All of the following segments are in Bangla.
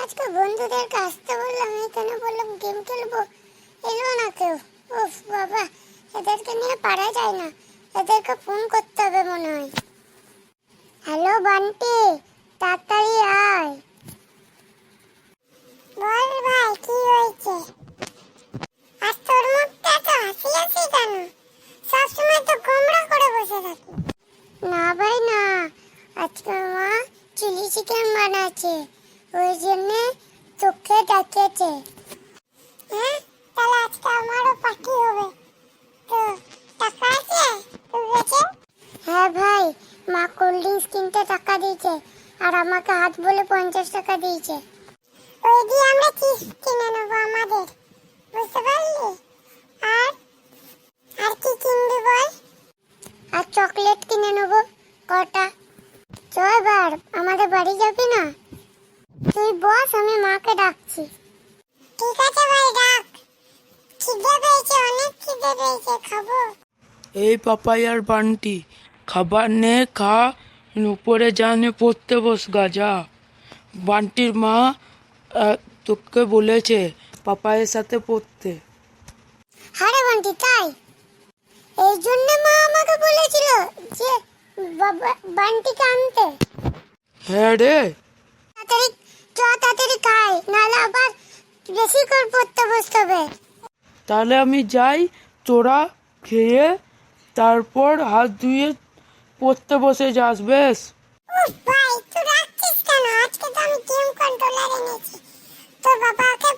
আজকে বন্ধুদেরকে আসতে বললাম, এখানে বললাম গেম খেলবো, এলো না কেউ। উফ বাবা, এদেরকে নিয়ে পারা যায় না, এদেরকে ফোন করতে হবে মনে হয়। হ্যালো বান্টি, তাড়াতাড়ি আয়। বল ভাই, কি হয়েছে? আজ তোর মুখটা তো হাসি হাসি কেন? সবসময় তো গোমড়া করে বসে থাকি। না ভাই না, আজকে মা চিলি চিকেন বানাচ্ছে, ওই জন্য তোকে ডাকেছে। হ্যাঁ, তাহলে আজকে আমারও পার্টি হবে। তো টাকা আছে তোর কাছে? হ্যাঁ ভাই, মা কোল্ড ড্রিঙ্কস কিনতে টাকা দিয়েছে, আর আমাকে হাত বলে 50 টাকা দিয়েছে। ওই দিয়ে আমরা চিপস কিনে নেবো আমাদের, বুঝতে পারলি? আর আর কি কিনবি বল? আর চকলেট কিনে নেবো কটা। চল এবার আমাদের বাড়ি যাবি না? তুই বস, আমি মাকে ডাকছি। ঠিক আছে ভাই, ডাক। খিদে পেয়েছে, অনেক খিদে পেয়েছে, খাবো। এই পাপাই আর বান্টি, খাবার নে, খা, উপরে জানে পড়তে বস গা, যা। বান্টির মা তোকে বলেছে পাপাইয়ের সাথে পড়তে। আরে বান্টি, তাই? এই জন্য মা আমাকে বলেছিল যে বান্টিকে আনতে। হ্যাঁ রে। তাড়াতাড়ি তাড়াতাড়ি খাই, নাহলে আবার বেশি করে পড়তে বসতে হবে। তাহলে আমি যাই, তোরা খেয়ে তারপর হাত ধুয়ে পড়তে বসে যাস, বেশ? উফ ভাই, তুই রাখছিস কেন? আজকে তো আমি গেম কন্ট্রোলার এনেছি, তোর বাবাকে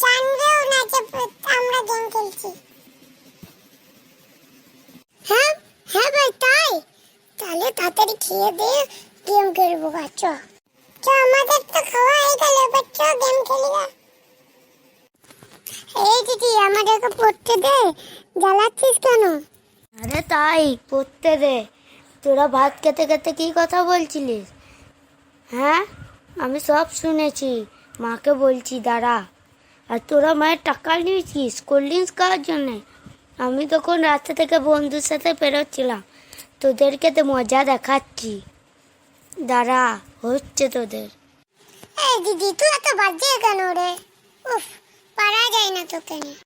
জানবেও না যে আমরা গেম খেলছি। হ্যাঁ হ্যাঁ ভাই, তাই? তাহলে তাড়াতাড়ি খেয়ে দিয়ে গেম খেলবো। চ চ, আমাদের তো খাওয়া হয়ে গেল, এবার চ গেম খেলি না। এই দিদি, আমাদেরকে পড়তে দে, জ্বালাচ্ছিস কেন? আরে তাই, পড়তে দে। তোরা ভাত খেতে খেতে কি কথা বলছিলিস? হ্যাঁ, আমি সব শুনেছি, মাকে বলছি, দাঁড়া। আর তোরা মায়ের টাকা নিয়েছিস কোল্ড ড্রিঙ্কস খাওয়ার জন্যে? আমি তখন রাস্তা থেকে বন্ধুর সাথে বেরোচ্ছিলাম, তোদেরকে তো মজা দেখাচ্ছি, দাঁড়া, হচ্ছে তোদের। এই দিদি, তুই এত বাজে কেন রে? উফ, পারা যায় না তোকে নিয়ে।